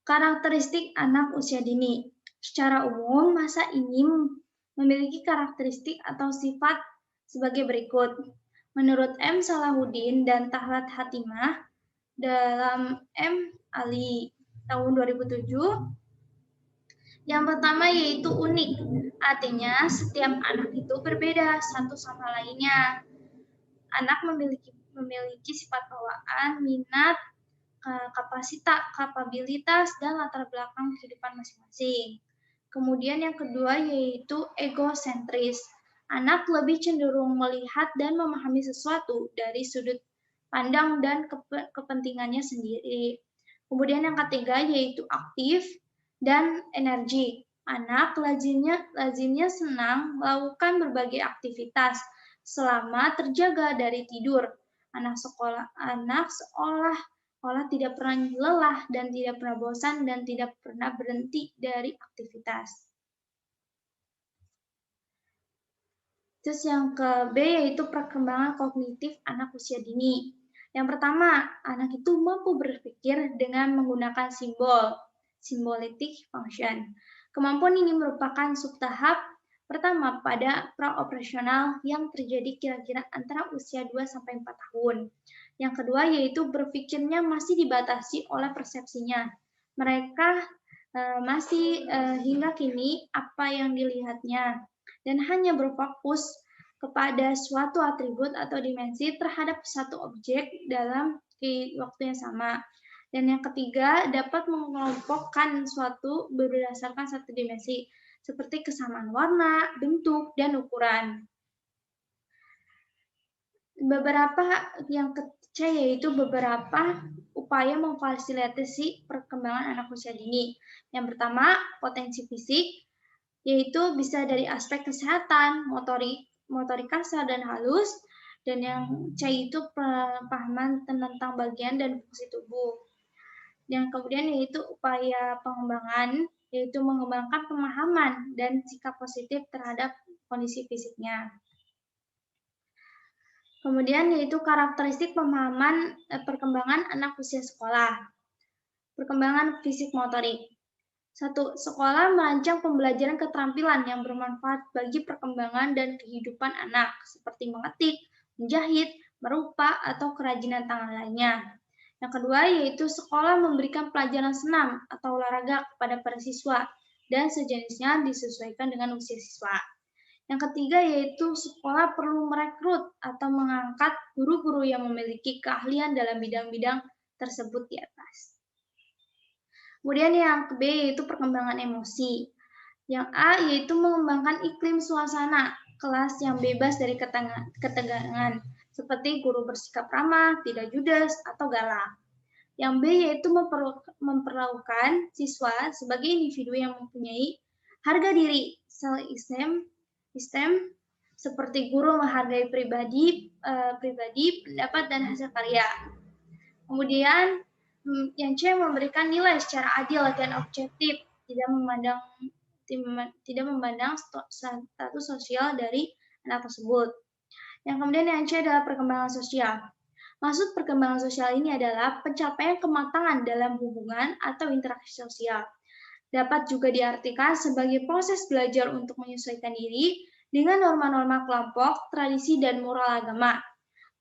Karakteristik anak usia dini. Secara umum, masa ini memiliki karakteristik atau sifat sebagai berikut. Menurut M. Salahuddin dan Tahlat Hatimah dalam M. Ali tahun 2007, yang pertama yaitu unik. Artinya setiap anak itu berbeda satu sama lainnya. Anak memiliki sifat bawaan, minat, kapabilitas, dan latar belakang kehidupan masing-masing. Kemudian yang kedua yaitu egosentris. Anak lebih cenderung melihat dan memahami sesuatu dari sudut pandang dan kepentingannya sendiri. Kemudian yang ketiga yaitu aktif dan energi. Anak lazimnya senang melakukan berbagai aktivitas selama terjaga dari tidur. Anak seolah tidak pernah lelah dan tidak pernah bosan dan tidak pernah berhenti dari aktivitas. Terus yang ke B yaitu perkembangan kognitif anak usia dini. Yang pertama, anak itu mampu berpikir dengan menggunakan simbol, symbolic function. Kemampuan ini merupakan subtahap pertama pada praoperasional yang terjadi kira-kira antara usia 2-4 tahun. Yang kedua yaitu berpikirnya masih dibatasi oleh persepsinya. Mereka masih hingga kini apa yang dilihatnya dan hanya berfokus kepada suatu atribut atau dimensi terhadap satu objek dalam waktu yang sama. Dan yang ketiga, dapat mengelompokkan suatu berdasarkan satu dimensi, seperti kesamaan warna, bentuk, dan ukuran. Beberapa yang ketiga yaitu beberapa upaya memfasilitasi perkembangan anak usia dini. Yang pertama, potensi fisik, yaitu bisa dari aspek kesehatan, motorik kasar dan halus, dan yang C itu pemahaman tentang bagian dan fungsi tubuh. Yang kemudian yaitu upaya pengembangan, yaitu mengembangkan pemahaman dan sikap positif terhadap kondisi fisiknya. Kemudian yaitu karakteristik pemahaman perkembangan anak usia sekolah. Perkembangan fisik motorik. 1. Sekolah merancang pembelajaran keterampilan yang bermanfaat bagi perkembangan dan kehidupan anak, seperti mengetik, menjahit, merupa, atau kerajinan tangan lainnya. Yang kedua yaitu sekolah memberikan pelajaran senam atau olahraga kepada para siswa dan sejenisnya disesuaikan dengan usia siswa. Yang ketiga yaitu sekolah perlu merekrut atau mengangkat guru-guru yang memiliki keahlian dalam bidang-bidang tersebut di atas. Kemudian yang B yaitu perkembangan emosi. Yang A yaitu mengembangkan iklim suasana kelas yang bebas dari ketegangan, seperti guru bersikap ramah, tidak judes, atau galak. Yang B yaitu memperlakukan siswa sebagai individu yang mempunyai harga diri, self-esteem, seperti guru menghargai pribadi, pendapat, dan hasil karya. Kemudian yang C memberikan nilai secara adil dan objektif, tidak memandang status sosial dari anak tersebut. Yang kemudian yang C adalah perkembangan sosial. Maksud perkembangan sosial ini adalah pencapaian kematangan dalam hubungan atau interaksi sosial. Dapat juga diartikan sebagai proses belajar untuk menyesuaikan diri dengan norma-norma kelompok, tradisi, dan moral agama.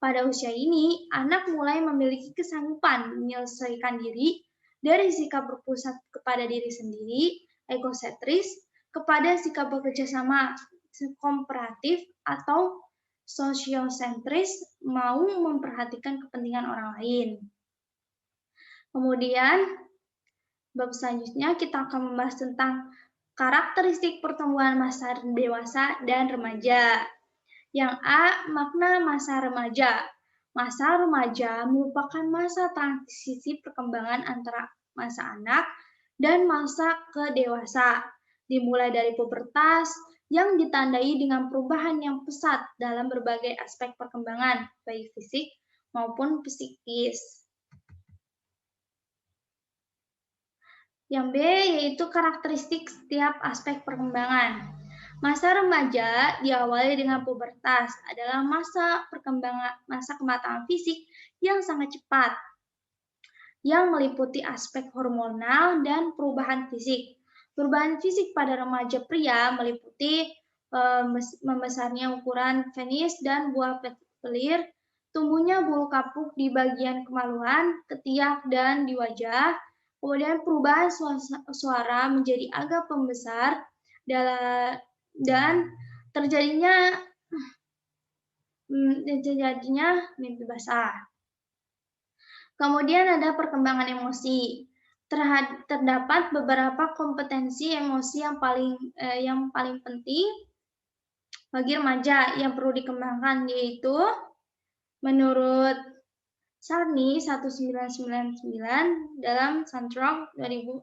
Pada usia ini, anak mulai memiliki kesanggupan menyelesaikan diri dari sikap berpusat kepada diri sendiri, egosentris, kepada sikap bekerja sama kooperatif atau sosiosentris, mau memperhatikan kepentingan orang lain. Kemudian, bab selanjutnya kita akan membahas tentang karakteristik pertumbuhan masa dewasa dan remaja. Yang A, makna masa remaja. Masa remaja merupakan masa transisi perkembangan antara masa anak dan masa ke dewasa, dimulai dari pubertas yang ditandai dengan perubahan yang pesat dalam berbagai aspek perkembangan, baik fisik maupun psikis. Yang B yaitu karakteristik setiap aspek perkembangan. Masa remaja diawali dengan pubertas, adalah masa kematangan fisik yang sangat cepat. yang meliputi aspek hormonal dan perubahan fisik. Perubahan fisik pada remaja pria meliputi membesarnya ukuran penis dan buah pelir, tumbuhnya bulu kapuk di bagian kemaluan, ketiak, dan di wajah, kemudian perubahan suara menjadi agak pembesar, dan terjadinya mimpi basah. Kemudian ada perkembangan emosi. Terdapat beberapa kompetensi emosi yang paling penting bagi remaja yang perlu dikembangkan, yaitu menurut Sarni 1999 dalam Santrong 2010.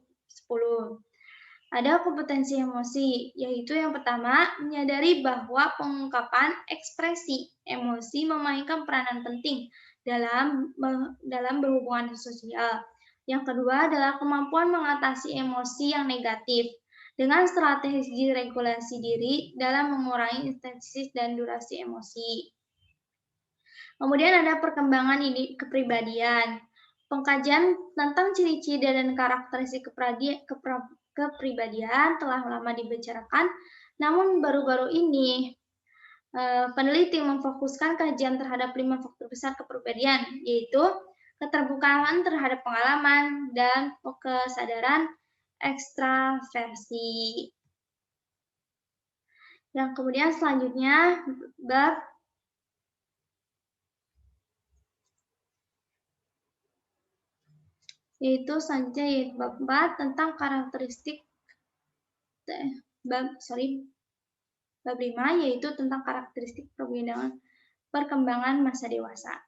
Ada kompetensi emosi, yaitu yang pertama, menyadari bahwa pengungkapan ekspresi emosi memainkan peranan penting dalam berhubungan sosial. Yang kedua adalah kemampuan mengatasi emosi yang negatif dengan strategi regulasi diri dalam mengurangi intensitas dan durasi emosi. Kemudian ada perkembangan kepribadian. Pengkajian tentang ciri-ciri dan karakteristik kepribadian telah lama dibicarakan, namun baru-baru ini peneliti memfokuskan kajian terhadap 5 faktor besar kepribadian, yaitu keterbukaan terhadap pengalaman dan kesadaran ekstraversi. Dan kemudian selanjutnya bab yaitu selanjutnya bab 4 tentang karakteristik bab 5 yaitu tentang karakteristik perkembangan masa dewasa.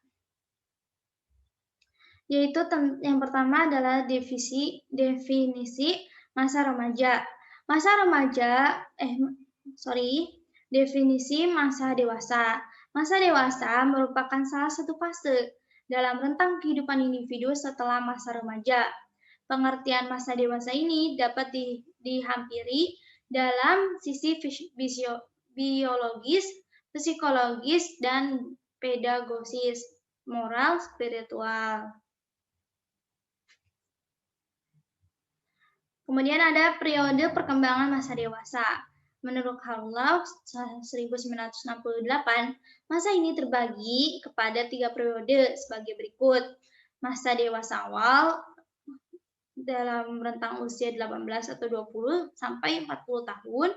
Yaitu yang pertama adalah definisi masa remaja. Definisi masa dewasa. Masa dewasa merupakan salah satu fase dalam rentang kehidupan individu setelah masa remaja. Pengertian masa dewasa ini dapat dihampiri dalam sisi biologis, psikologis, dan pedagogis, moral, spiritual. Kemudian ada periode perkembangan masa dewasa. Menurut Harlow 1968, masa ini terbagi kepada 3 periode sebagai berikut. Masa dewasa awal dalam rentang usia 18 atau 20 sampai 40 tahun.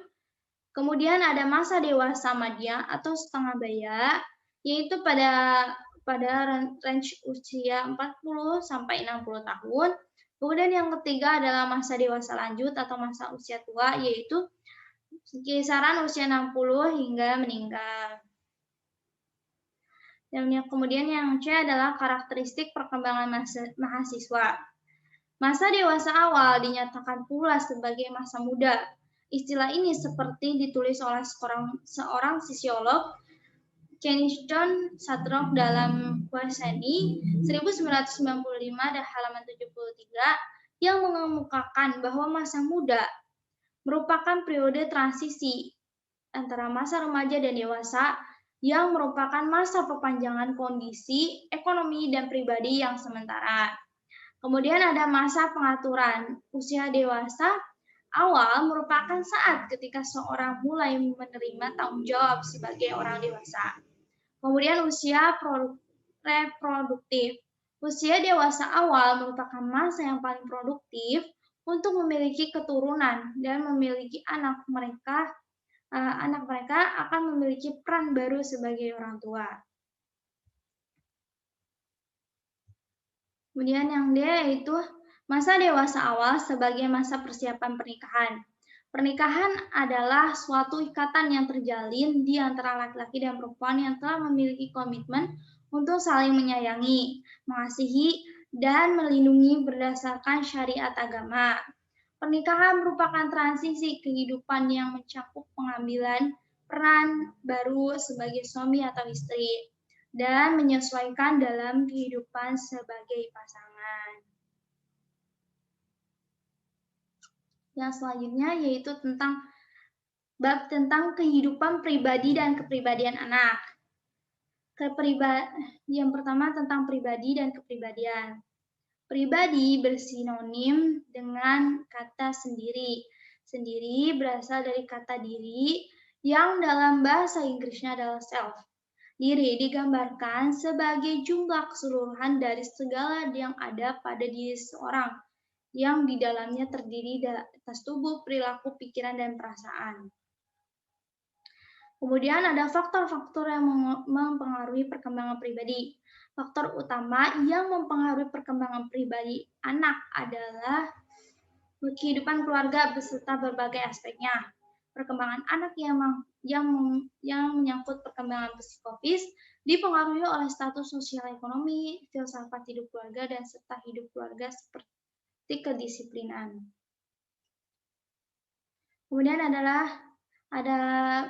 Kemudian ada masa dewasa madya atau setengah baya, yaitu pada range usia 40 sampai 60 tahun. Kemudian yang ketiga adalah masa dewasa lanjut atau masa usia tua, yaitu kisaran usia 60 hingga meninggal. Dan kemudian yang C adalah karakteristik perkembangan mahasiswa. Masa dewasa awal dinyatakan pula sebagai masa muda. Istilah ini seperti ditulis oleh seorang sosiolog, Kensington Satrock dalam Quesani 1995 dan halaman 73 yang mengemukakan bahwa masa muda merupakan periode transisi antara masa remaja dan dewasa yang merupakan masa perpanjangan kondisi ekonomi dan pribadi yang sementara. Kemudian ada masa pengaturan. Usia dewasa awal merupakan saat ketika seorang mulai menerima tanggung jawab sebagai orang dewasa. Kemudian usia reproduktif. Usia dewasa awal merupakan masa yang paling produktif untuk memiliki keturunan dan memiliki anak mereka akan memiliki peran baru sebagai orang tua. Kemudian yang D yaitu masa dewasa awal sebagai masa persiapan pernikahan. Pernikahan adalah suatu ikatan yang terjalin di antara laki-laki dan perempuan yang telah memiliki komitmen untuk saling menyayangi, mengasihi, dan melindungi berdasarkan syariat agama. Pernikahan merupakan transisi kehidupan yang mencakup pengambilan peran baru sebagai suami atau istri dan menyesuaikan dalam kehidupan sebagai pasangan. Yang selanjutnya yaitu bab tentang kehidupan pribadi dan kepribadian anak. Yang pertama tentang pribadi dan kepribadian. Pribadi bersinonim dengan kata sendiri. Sendiri berasal dari kata diri yang dalam bahasa Inggrisnya adalah self. Diri digambarkan sebagai jumlah keseluruhan dari segala yang ada pada diri seseorang, yang di dalamnya terdiri atas tubuh, perilaku, pikiran, dan perasaan. Kemudian ada faktor-faktor yang mempengaruhi perkembangan pribadi. Faktor utama yang mempengaruhi perkembangan pribadi anak adalah kehidupan keluarga beserta berbagai aspeknya. Perkembangan anak yang menyangkut perkembangan psikofis dipengaruhi oleh status sosial ekonomi, filsafat hidup keluarga, dan serta hidup keluarga seperti kedisiplinan. Kemudian ada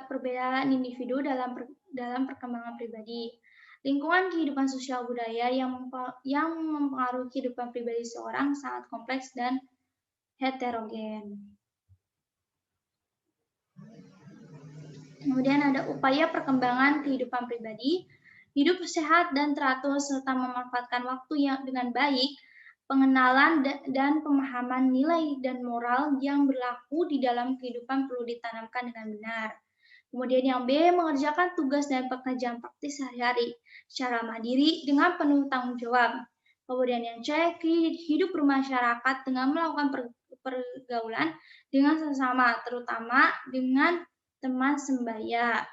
perbedaan individu dalam perkembangan pribadi. Lingkungan kehidupan sosial budaya yang mempengaruhi kehidupan pribadi seorang sangat kompleks dan heterogen. Kemudian ada upaya perkembangan kehidupan pribadi, hidup sehat dan teratur serta memanfaatkan waktu dengan baik, pengenalan dan pemahaman nilai dan moral yang berlaku di dalam kehidupan perlu ditanamkan dengan benar. Kemudian yang B, mengerjakan tugas dan pekerjaan praktis sehari-hari secara mandiri dengan penuh tanggung jawab. Kemudian yang C, hidup bermasyarakat dengan melakukan pergaulan dengan sesama, terutama dengan teman sebaya.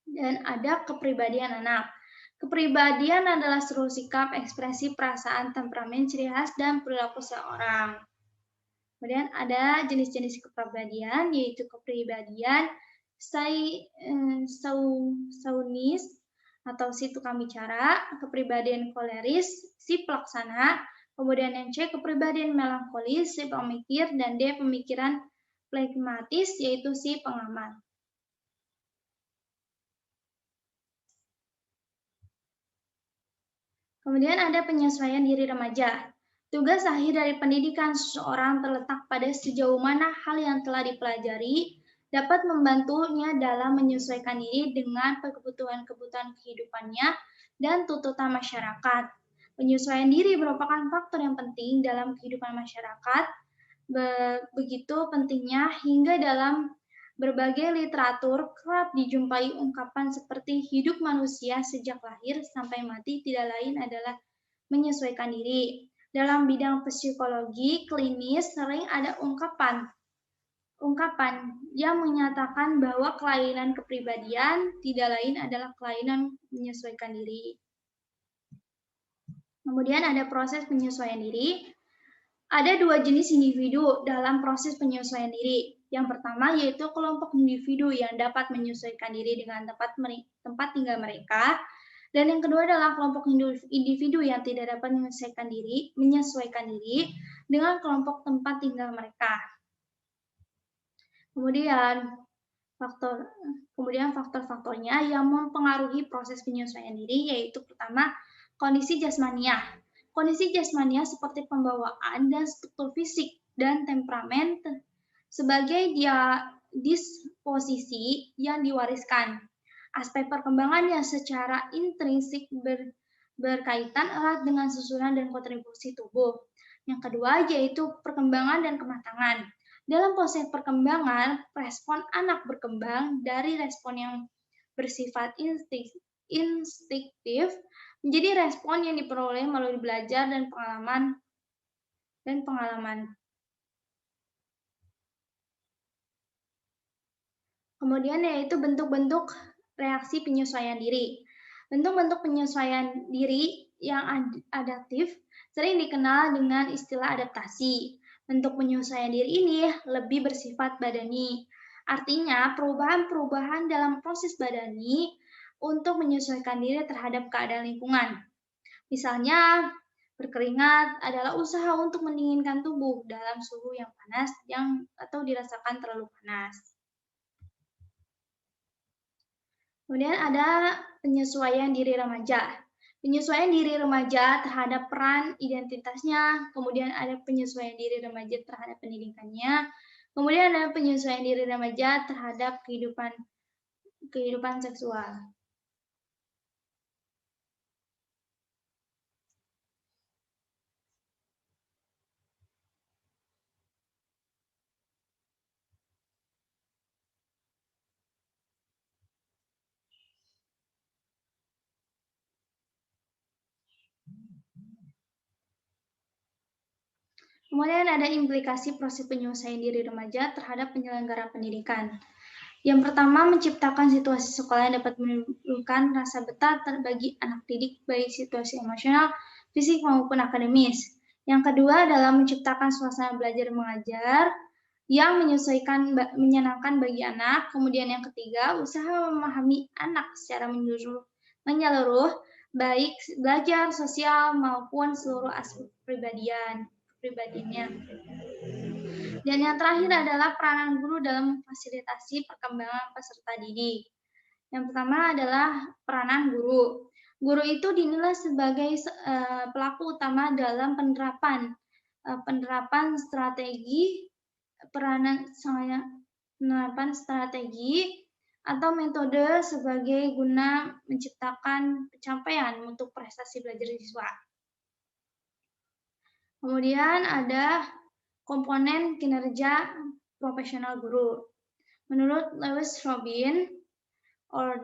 Dan ada kepribadian anak. Kepribadian adalah seluruh sikap, ekspresi, perasaan, temperamen, ciri khas, dan perilaku seorang. Kemudian ada jenis-jenis kepribadian, yaitu kepribadian saunis atau si tukang bicara, kepribadian koleris, si pelaksana, kemudian yang C, kepribadian melankolis, si pemikir, dan D, pemikiran flegmatis, yaitu si pengamat. Kemudian ada penyesuaian diri remaja. Tugas akhir dari pendidikan seseorang terletak pada sejauh mana hal yang telah dipelajari dapat membantunya dalam menyesuaikan diri dengan kebutuhan-kebutuhan kehidupannya dan tuntutan masyarakat. Penyesuaian diri merupakan faktor yang penting dalam kehidupan masyarakat, begitu pentingnya hingga dalam berbagai literatur kerap dijumpai ungkapan seperti hidup manusia sejak lahir sampai mati tidak lain adalah menyesuaikan diri. Dalam bidang psikologi klinis sering ada ungkapan yang menyatakan bahwa kelainan kepribadian tidak lain adalah kelainan menyesuaikan diri. Kemudian ada proses penyesuaian diri. Ada dua jenis individu dalam proses penyesuaian diri. Yang pertama yaitu kelompok individu yang dapat menyesuaikan diri dengan tempat tinggal mereka. Dan yang kedua adalah kelompok individu yang tidak dapat menyesuaikan diri dengan kelompok tempat tinggal mereka. Kemudian faktor-faktornya yang mempengaruhi proses penyesuaian diri yaitu pertama kondisi jasmania. Kondisi jasmania seperti pembawaan dan struktur fisik dan temperamen sebagai disposisi yang diwariskan. Aspek perkembangan yang secara intrinsik berkaitan erat dengan susunan dan kontribusi tubuh. Yang kedua yaitu perkembangan dan kematangan. Dalam proses perkembangan, respon anak berkembang dari respon yang bersifat instiktif menjadi respon yang diperoleh melalui belajar dan pengalaman. Kemudian yaitu bentuk-bentuk reaksi penyesuaian diri. Bentuk-bentuk penyesuaian diri yang adaptif sering dikenal dengan istilah adaptasi. Bentuk penyesuaian diri ini lebih bersifat badani. Artinya, perubahan-perubahan dalam proses badani untuk menyesuaikan diri terhadap keadaan lingkungan. Misalnya, berkeringat adalah usaha untuk mendinginkan tubuh dalam suhu yang panas atau dirasakan terlalu panas. Kemudian ada penyesuaian diri remaja. Penyesuaian diri remaja terhadap peran identitasnya, kemudian ada penyesuaian diri remaja terhadap pendidikannya, kemudian ada penyesuaian diri remaja terhadap kehidupan seksual. Kemudian ada implikasi proses penyelesaian diri remaja terhadap penyelenggara pendidikan. Yang pertama, menciptakan situasi sekolah yang dapat menimbulkan rasa betah bagi anak didik, baik situasi emosional, fisik, maupun akademis. Yang kedua adalah menciptakan suasana belajar mengajar yang menyenangkan bagi anak. Kemudian yang ketiga, usaha memahami anak secara menyeluruh, baik belajar, sosial, maupun seluruh aspek pribadinya. Dan yang terakhir adalah peranan guru dalam memfasilitasi perkembangan peserta didik. Yang pertama adalah peranan guru. Guru itu dinilai sebagai pelaku utama dalam penerapan strategi atau metode sebagai guna menciptakan pencapaian untuk prestasi belajar siswa. Kemudian ada komponen kinerja profesional guru. Menurut Lewis Robin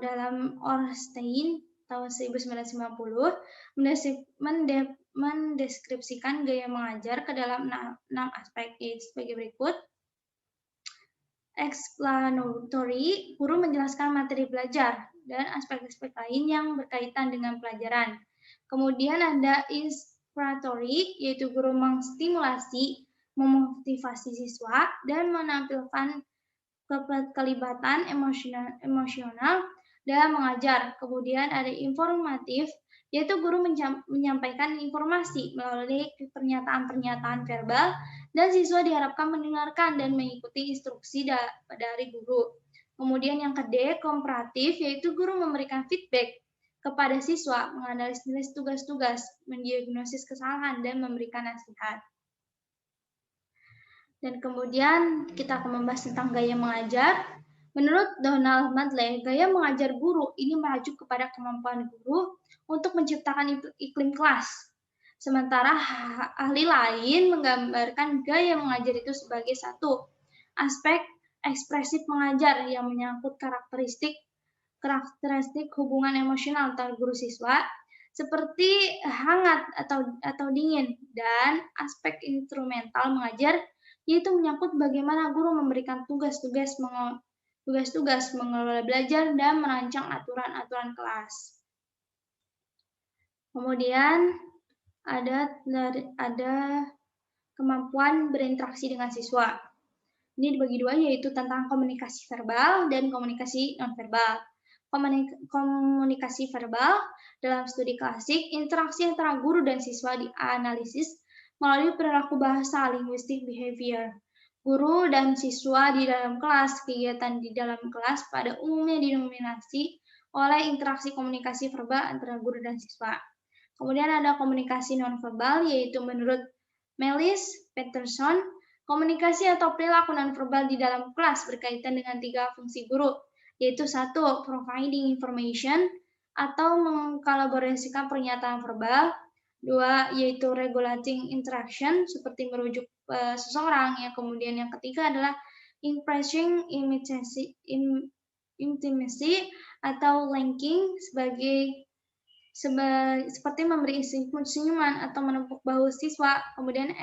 dalam Ornstein tahun 1990 mendeskripsikan gaya mengajar ke dalam 6 aspek, yaitu sebagai berikut. Explanatory, guru menjelaskan materi belajar dan aspek-aspek lain yang berkaitan dengan pelajaran. Kemudian ada inspiratory, yaitu guru mengstimulasi, memotivasi siswa, dan menampilkan kelibatan emosional dalam mengajar. Kemudian ada informatif, yaitu guru menyampaikan informasi melalui pernyataan-pernyataan verbal, dan siswa diharapkan mendengarkan dan mengikuti instruksi dari guru. Kemudian yang kedua, komparatif, yaitu guru memberikan feedback kepada siswa, menganalisis tugas-tugas, mendiagnosis kesalahan, dan memberikan nasihat. Dan kemudian kita akan membahas tentang gaya mengajar. Menurut Donald Madley, gaya mengajar guru ini merujuk kepada kemampuan guru untuk menciptakan iklim kelas. Sementara ahli lain menggambarkan gaya mengajar itu sebagai satu aspek ekspresif mengajar yang menyangkut karakteristik hubungan emosional antar guru siswa, seperti hangat atau dingin, dan aspek instrumental mengajar, yaitu menyangkut bagaimana guru memberikan tugas-tugas mengelola belajar dan merancang aturan-aturan kelas. Kemudian ada kemampuan berinteraksi dengan siswa. Ini dibagi dua, yaitu tentang komunikasi verbal dan komunikasi nonverbal. Komunikasi verbal dalam studi klasik, interaksi antara guru dan siswa dianalisis melalui perilaku bahasa linguistic behavior. Guru dan siswa di dalam kelas, kegiatan di dalam kelas pada umumnya didominasi oleh interaksi komunikasi verbal antara guru dan siswa. Kemudian ada komunikasi nonverbal, yaitu menurut Melis Peterson, komunikasi atau perilaku nonverbal di dalam kelas berkaitan dengan 3 fungsi guru, yaitu 1. Providing information atau mengkolaborasikan pernyataan verbal. 2. Yaitu regulating interaction, seperti merujuk seseorang. Yang kemudian yang ketiga adalah impressing intimacy atau linking seperti memberi senyuman atau menepuk bahu siswa. Kemudian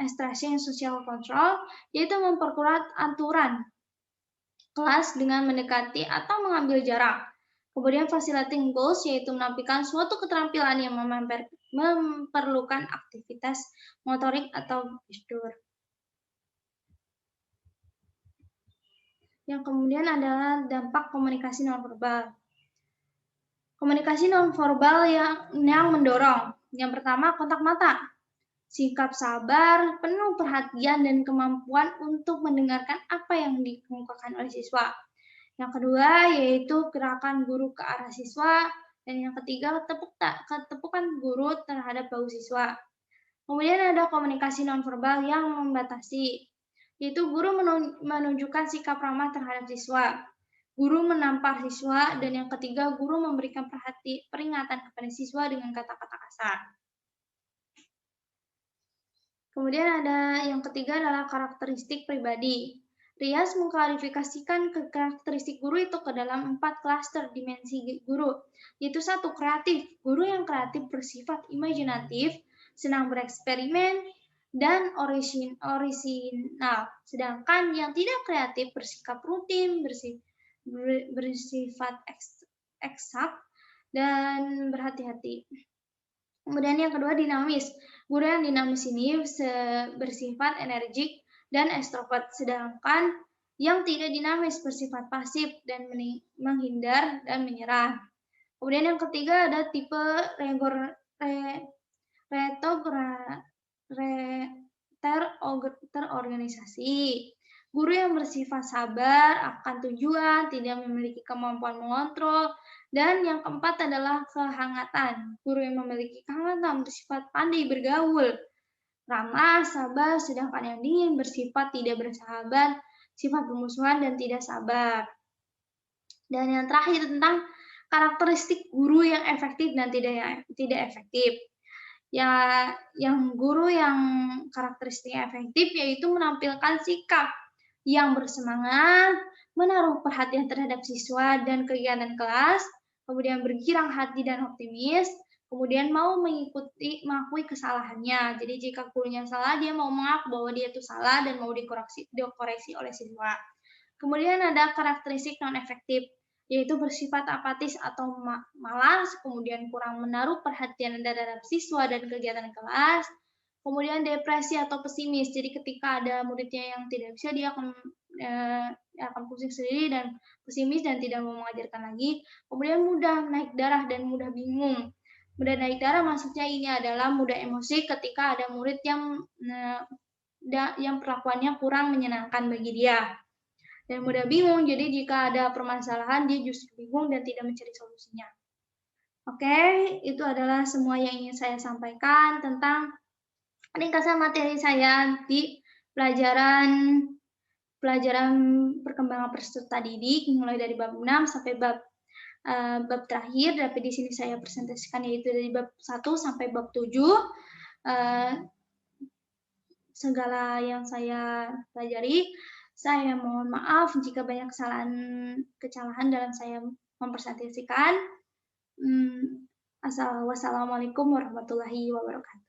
extracting social control, yaitu memperkuat aturan kelas dengan mendekati atau mengambil jarak. Kemudian facilitating goals, yaitu menampilkan suatu keterampilan yang memerlukan aktivitas motorik atau gestur. Yang kemudian adalah dampak komunikasi nonverbal. Komunikasi nonverbal yang mendorong. Yang pertama, kontak mata. Sikap sabar, penuh perhatian, dan kemampuan untuk mendengarkan apa yang dikemukakan oleh siswa. Yang kedua, yaitu gerakan guru ke arah siswa. Dan yang ketiga, ketepukan guru terhadap bahu siswa. Kemudian ada komunikasi nonverbal yang membatasi, yaitu guru menunjukkan sikap ramah terhadap siswa. Guru menampar siswa, dan yang ketiga, guru memberikan peringatan kepada siswa dengan kata-kata kasar. Kemudian ada yang ketiga adalah karakteristik pribadi. Rias mengklarifikasikan karakteristik guru itu ke dalam 4 klaster dimensi guru, yaitu 1. Kreatif. Guru yang kreatif bersifat imajinatif, senang bereksperimen, dan orisinal. Sedangkan yang tidak kreatif bersikap rutin, bersifat eksak, dan berhati-hati. Kemudian yang kedua dinamis. Guru yang dinamis ini bersifat energik dan ekstrovert, sedangkan yang tidak dinamis bersifat pasif dan menghindar dan menyerah. Kemudian yang ketiga ada tipe terorganisasi. Guru yang bersifat sabar akan tujuan, tidak memiliki kemampuan mengontrol, dan yang keempat adalah kehangatan. Guru yang memiliki kehangatan bersifat pandai bergaul, ramah, sabar, sedangkan yang dingin bersifat tidak bersahabat, sifat bermusuhan, dan tidak sabar. Dan yang terakhir tentang karakteristik guru yang efektif dan tidak efektif. Ya, yang guru yang karakteristiknya efektif yaitu menampilkan sikap yang bersemangat, menaruh perhatian terhadap siswa dan kegiatan kelas, kemudian bergirang hati dan optimis, kemudian mau mengakui kesalahannya. Jadi jika gurunya salah, dia mau mengaku bahwa dia itu salah dan mau dikoreksi oleh siswa. Kemudian ada karakteristik non-efektif, yaitu bersifat apatis atau malas, kemudian kurang menaruh perhatian terhadap siswa dan kegiatan kelas, kemudian depresi atau pesimis. Jadi ketika ada muridnya yang tidak bisa, dia akan pusing sendiri dan pesimis dan tidak mau mengajarkan lagi. Kemudian mudah naik darah dan mudah bingung. Mudah naik darah maksudnya ini adalah mudah emosi ketika ada murid yang perlakuannya kurang menyenangkan bagi dia. Dan mudah bingung, jadi jika ada permasalahan dia justru bingung dan tidak mencari solusinya. Oke, itu adalah semua yang ingin saya sampaikan tentang ringkasan materi saya di pelajaran perkembangan peserta didik mulai dari bab 6 sampai bab terakhir, tapi di sini saya presentasikan yaitu dari bab 1 sampai bab 7. Segala yang saya pelajari, saya mohon maaf jika banyak kesalahan dalam saya mempresentasikan. Wassalamualaikum warahmatullahi wabarakatuh.